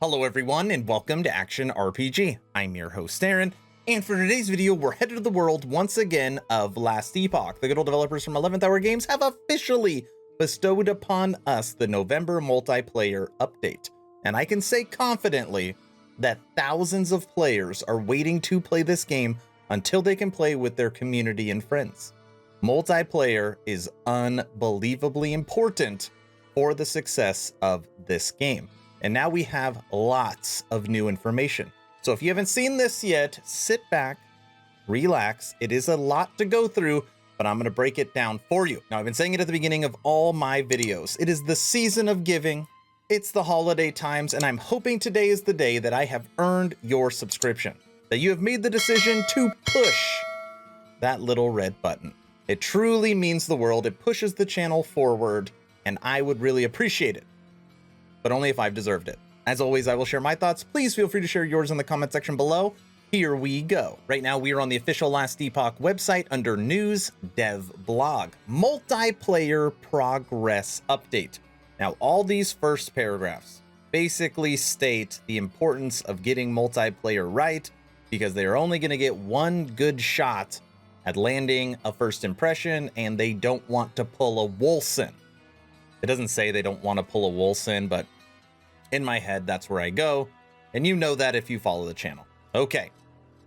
Hello everyone and welcome to Action RPG. I'm your host Aaron, and for today's video we're headed to the world once again of Last Epoch. The good old developers from 11th Hour Games have officially bestowed upon us the November multiplayer update. And I can say confidently that thousands of players are waiting to play this game until they can play with their community and friends. Multiplayer is unbelievably important for the success of this game. And now we have lots of new information. So if you haven't seen this yet, sit back, relax. It is a lot to go through, but I'm going to break it down for you. Now, I've been saying it at the beginning of all my videos. It is the season of giving. It's the holiday times, and I'm hoping today is the day that I have earned your subscription, that you have made the decision to push that little red button. It truly means the world. It pushes the channel forward, and I would really appreciate it. But only if I've deserved it. As always, I will share my thoughts. Please feel free to share yours in the comment section below. Here we go. Right now, we are on the official Last Epoch website under News Dev Blog. Multiplayer Progress Update. Now, all these first paragraphs basically state the importance of getting multiplayer right, because they are only going to get one good shot at landing a first impression, and they don't want to pull a Wolfson. It doesn't say they don't want to pull a Wolfson, but in my head, that's where I go. And you know that if you follow the channel. Okay,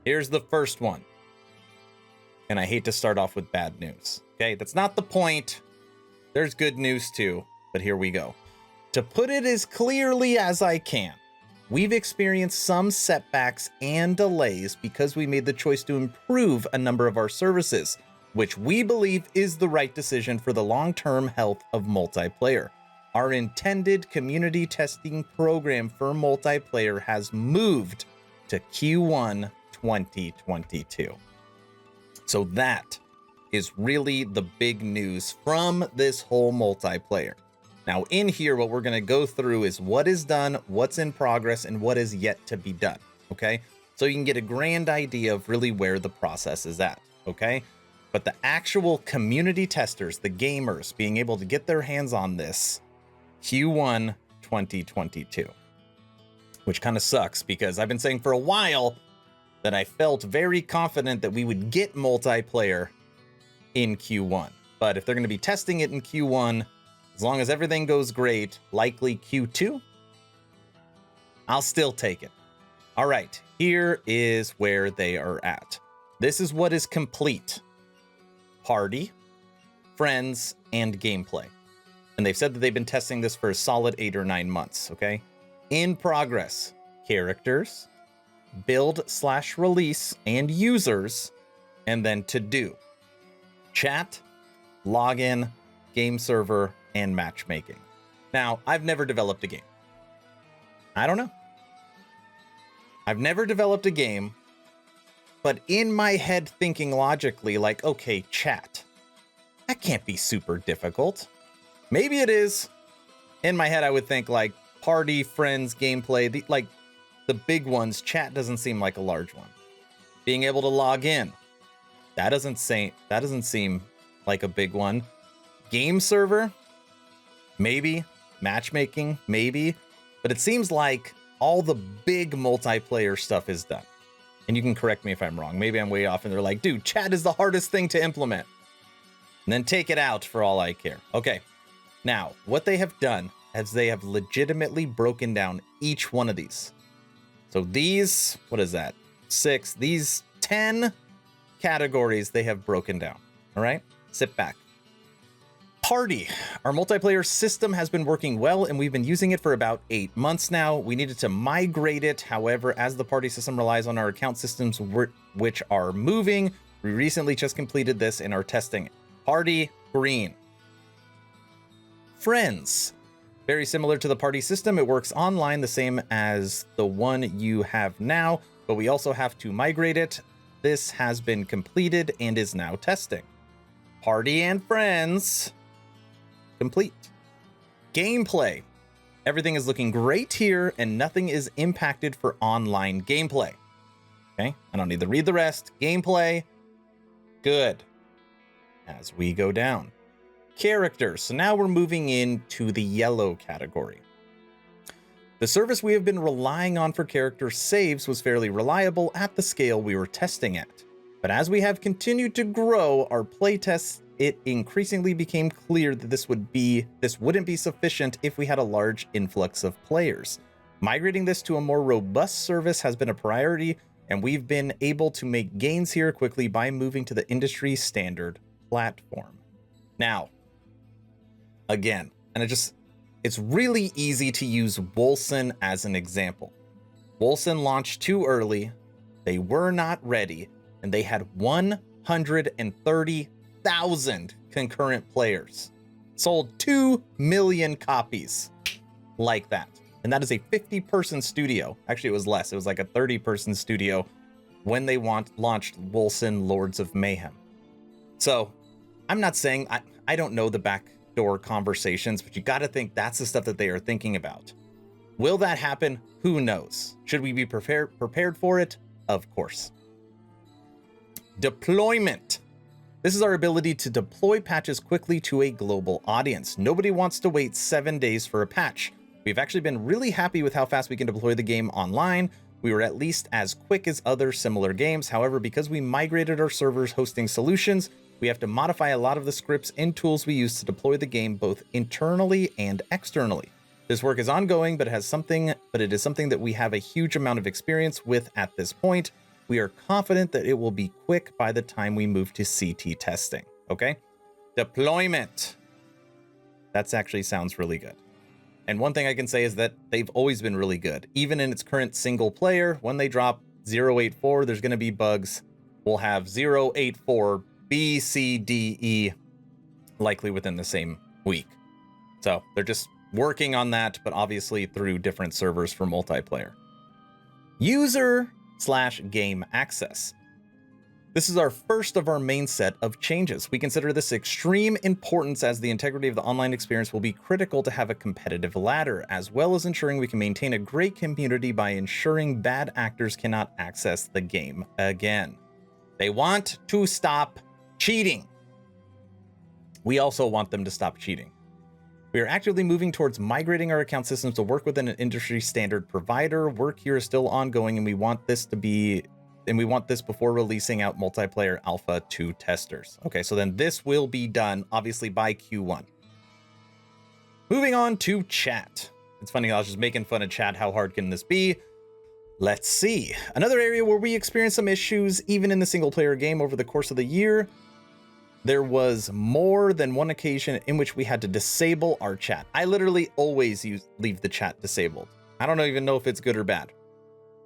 here's the first one. And I hate to start off with bad news. Okay, that's not the point. There's good news too, but here we go. To put it as clearly as I can, we've experienced some setbacks and delays because we made the choice to improve a number of our services, which we believe is the right decision for the long-term health of multiplayer. Our intended community testing program for multiplayer has moved to Q1 2022. So that is really the big news from this whole multiplayer. Now in here, what we're going to go through is what is done, what's in progress, and what is yet to be done. Okay, so you can get a grand idea of really where the process is at. Okay, but the actual community testers, the gamers, being able to get their hands on this Q1 2022, which kind of sucks because I've been saying for a while that I felt very confident that we would get multiplayer in Q1. But if they're going to be testing it in Q1, as long as everything goes great, likely Q2, I'll still take it. All right, here is where they are at. This is what is complete. Party, friends, and gameplay. And they've said that they've been testing this for a solid 8 or 9 months, okay? In progress, characters, build/release, and users, and then to do. Chat, login, game server, and matchmaking. Now, I've never developed a game. I don't know. I've never developed a game, but in my head thinking logically, like, okay, chat, that can't be super difficult. Maybe it is. In my head, I would think like party, friends, gameplay, the big ones. Chat doesn't seem like a large one. Being able to log in, that doesn't seem like a big one. Game server, maybe. Matchmaking, maybe. But it seems like all the big multiplayer stuff is done. And you can correct me if I'm wrong. Maybe I'm way off and they're like, dude, chat is the hardest thing to implement. And then take it out for all I care. Okay. Now, what they have done is they have legitimately broken down each one of these. So these, what is that? 6, these 10 categories they have broken down. All right, sit back. Party. Our multiplayer system has been working well, and we've been using it for about 8 months now. We needed to migrate it. However, as the party system relies on our account systems, which are moving, we recently just completed this and are testing it. Party, green. Friends. Very similar to the party system. It works online the same as the one you have now, but we also have to migrate it. This has been completed and is now testing. Party and friends. Complete. Gameplay. Everything is looking great here and nothing is impacted for online gameplay. Okay, I don't need to read the rest. Gameplay. Good. As we go down. Characters. So now we're moving into the yellow category. The service we have been relying on for character saves was fairly reliable at the scale we were testing at. But as we have continued to grow our playtests, it increasingly became clear that this wouldn't be sufficient if we had a large influx of players. Migrating this to a more robust service has been a priority, and we've been able to make gains here quickly by moving to the industry standard platform. Now, again, and it's really easy to use Wolcen as an example. Wolcen launched too early, they were not ready, and they had 130,000 concurrent players. Sold 2 million copies like that. And that is a 50-person studio. Actually, it was less. It was like a 30-person studio when they launched Wolcen Lords of Mayhem. So I'm not saying, I don't know the backdoor conversations, but you got to think that's the stuff that they are thinking about. Will that happen? Who knows? Should we be prepared for it? Of course. Deployment. This is our ability to deploy patches quickly to a global audience. Nobody wants to wait 7 days for a patch. We've actually been really happy with how fast we can deploy the game online. We were at least as quick as other similar games. However, because we migrated our servers hosting solutions, we have to modify a lot of the scripts and tools we use to deploy the game both internally and externally. This work is ongoing, but it is something that we have a huge amount of experience with at this point. We are confident that it will be quick by the time we move to CT testing. Okay? Deployment. That actually sounds really good. And one thing I can say is that they've always been really good. Even in its current single player, when they drop 0.84, there's going to be bugs. We'll have 0.84 B, C, D, E likely within the same week. So they're just working on that, but obviously through different servers for multiplayer. User/game access. This is our first of our main set of changes. We consider this extreme importance as the integrity of the online experience will be critical to have a competitive ladder, as well as ensuring we can maintain a great community by ensuring bad actors cannot access the game again. They want to stop cheating. We also want them to stop cheating. We are actively moving towards migrating our account systems to work within an industry standard provider. Work here is still ongoing, and we want this before releasing out multiplayer alpha to testers. Okay, so then this will be done obviously by Q1. Moving on to chat. It's funny, I was just making fun of chat. How hard can this be? Let's see. Another area where we experienced some issues, even in the single player game over the course of the year. There was more than one occasion in which we had to disable our chat. I literally always leave the chat disabled. I don't even know if it's good or bad.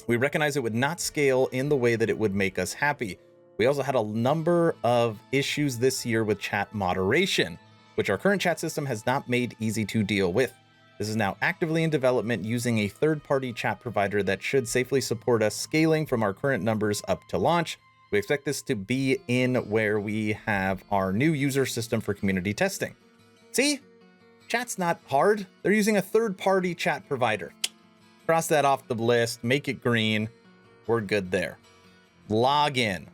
We recognize it would not scale in the way that it would make us happy. We also had a number of issues this year with chat moderation, which our current chat system has not made easy to deal with. This is now actively in development using a third-party chat provider that should safely support us scaling from our current numbers up to launch. We expect this to be in where we have our new user system for community testing. See? Chat's not hard. They're using a third-party chat provider. Cross that off the list, make it green. We're good there. Log in.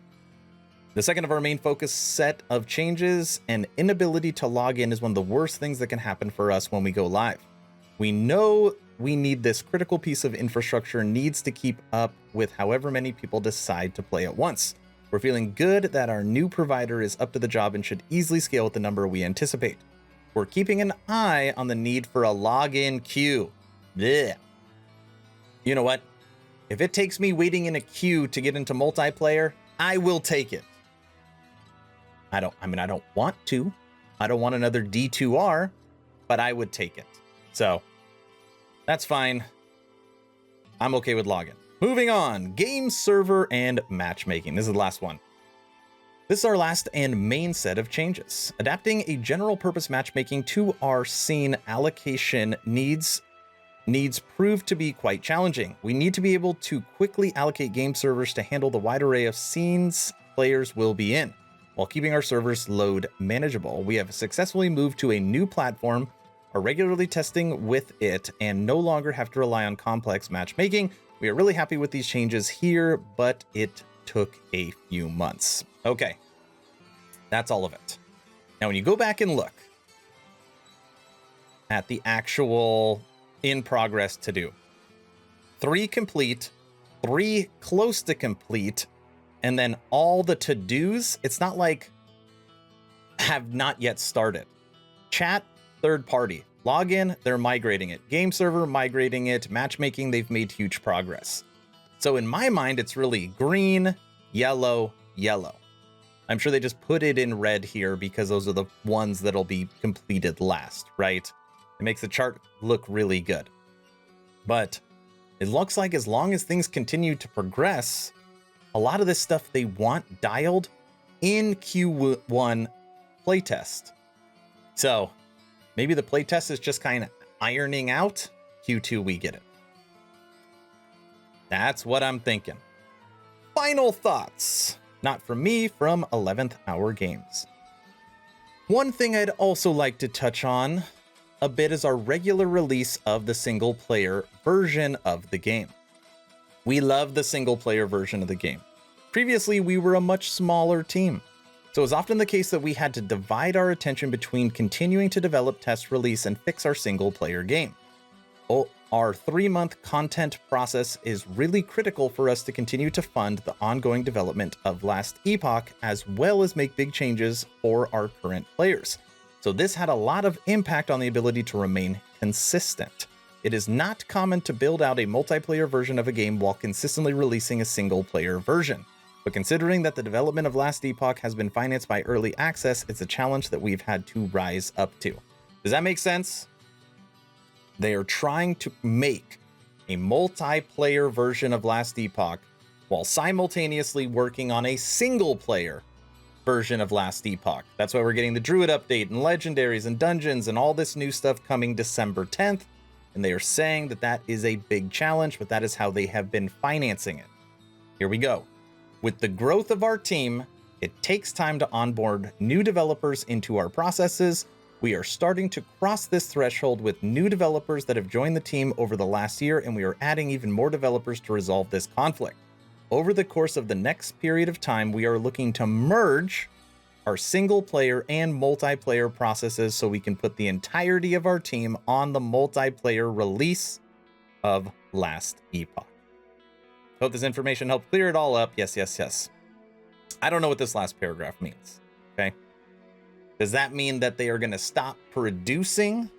The second of our main focus set of changes, an inability to log in is one of the worst things that can happen for us when we go live. We know we need this critical piece of infrastructure needs to keep up with however many people decide to play at once. We're feeling good that our new provider is up to the job and should easily scale with the number we anticipate. We're keeping an eye on the need for a login queue. Blech. You know what? If it takes me waiting in a queue to get into multiplayer, I will take it. I don't want to. I don't want another D2R, but I would take it. So that's fine. I'm okay with login. Moving on, game server and matchmaking. This is the last one. This is our last and main set of changes. Adapting a general purpose matchmaking to our scene allocation needs proved to be quite challenging. We need to be able to quickly allocate game servers to handle the wide array of scenes players will be in, while keeping our servers load manageable. We have successfully moved to a new platform, are regularly testing with it, and no longer have to rely on complex matchmaking. We are really happy with these changes here, but it took a few months. Okay, that's all of it. Now, when you go back and look at the actual in progress to do, 3 complete, 3 close to complete, and then all the to-dos, it's not like have not yet started. Chat, third party. Login, they're migrating it. Game server, migrating it. Matchmaking, they've made huge progress. So in my mind, it's really green, yellow, yellow. I'm sure they just put it in red here because those are the ones that'll be completed last, right? It makes the chart look really good. But it looks like as long as things continue to progress, a lot of this stuff they want dialed in Q1 playtest. So maybe the playtest is just kind of ironing out. Q2, we get it. That's what I'm thinking. Final thoughts. Not from me, from 11th Hour Games. One thing I'd also like to touch on a bit is our regular release of the single player version of the game. We love the single player version of the game. Previously, we were a much smaller team, so it was often the case that we had to divide our attention between continuing to develop, test, release, and fix our single player game. Our 3-month content process is really critical for us to continue to fund the ongoing development of Last Epoch, as well as make big changes for our current players. So this had a lot of impact on the ability to remain consistent. It is not common to build out a multiplayer version of a game while consistently releasing a single player version. But considering that the development of Last Epoch has been financed by early access, it's a challenge that we've had to rise up to. Does that make sense? They are trying to make a multiplayer version of Last Epoch while simultaneously working on a single player version of Last Epoch. That's why we're getting the Druid update and legendaries and dungeons and all this new stuff coming December 10th. And they are saying that that is a big challenge, but that is how they have been financing it. Here we go. With the growth of our team, it takes time to onboard new developers into our processes. We are starting to cross this threshold with new developers that have joined the team over the last year, and we are adding even more developers to resolve this conflict. Over the course of the next period of time, we are looking to merge our single player and multiplayer processes so we can put the entirety of our team on the multiplayer release of Last Epoch. Hope this information helped clear it all up. Yes, yes, yes. I don't know what this last paragraph means, okay? Does that mean that they are going to stop producing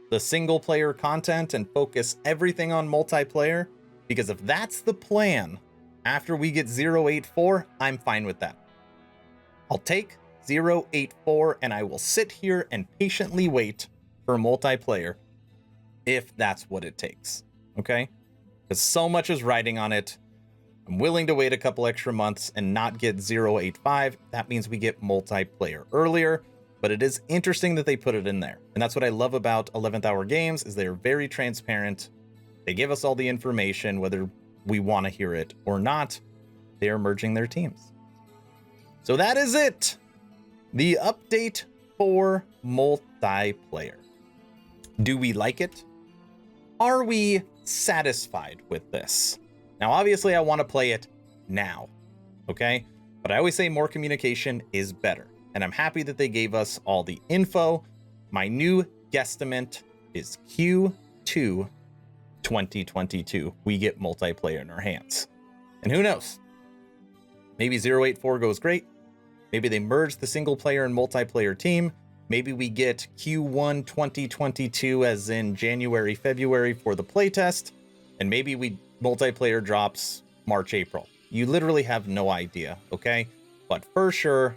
the single player content and focus everything on multiplayer? Because if that's the plan after we get 084, I'm fine with that. I'll take 084 and I will sit here and patiently wait for multiplayer if that's what it takes. Okay? Because so much is riding on it. I'm willing to wait a couple extra months and not get 085. That means we get multiplayer earlier, but it is interesting that they put it in there. And that's what I love about 11th Hour Games is they're very transparent. They give us all the information, whether we want to hear it or not. They are merging their teams. So that is it. The update for multiplayer. Do we like it? Are we satisfied with this? Now, obviously, I want to play it now, okay? But I always say more communication is better. And I'm happy that they gave us all the info. My new guesstimate is Q2 2022. We get multiplayer in our hands. And who knows? Maybe 084 goes great. Maybe they merge the single player and multiplayer team. Maybe we get Q1 2022 as in January, February for the playtest. And maybe multiplayer drops March, April. You literally have no idea, okay? But for sure,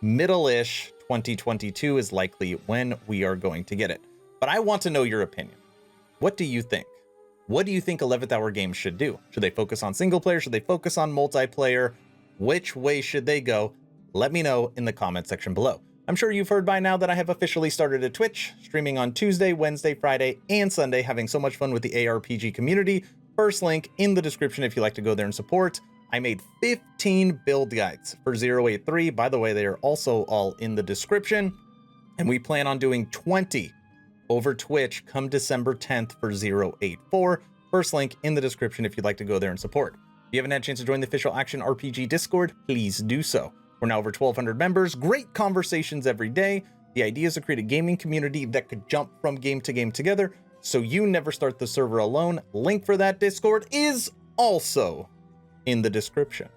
middle-ish 2022 is likely when we are going to get it. But I want to know your opinion. What do you think? What do you think 11th Hour Games should do? Should they focus on single player? Should they focus on multiplayer? Which way should they go? Let me know in the comment section below. I'm sure you've heard by now that I have officially started a Twitch, streaming on Tuesday, Wednesday, Friday, and Sunday, having so much fun with the ARPG community. First link in the description if you'd like to go there and support. I made 15 build guides for 083. By the way, they are also all in the description. And we plan on doing 20 over Twitch come December 10th for 084. First link in the description if you'd like to go there and support. If you haven't had a chance to join the official Action RPG Discord, please do so. We're now over 1,200 members, great conversations every day. The idea is to create a gaming community that could jump from game to game together, so you never start the server alone. Link for that Discord is also in the description.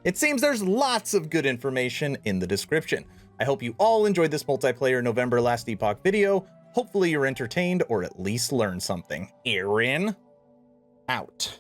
It seems there's lots of good information in the description. I hope you all enjoyed this multiplayer November Last Epoch video. Hopefully you're entertained or at least learned something. Aaron, out.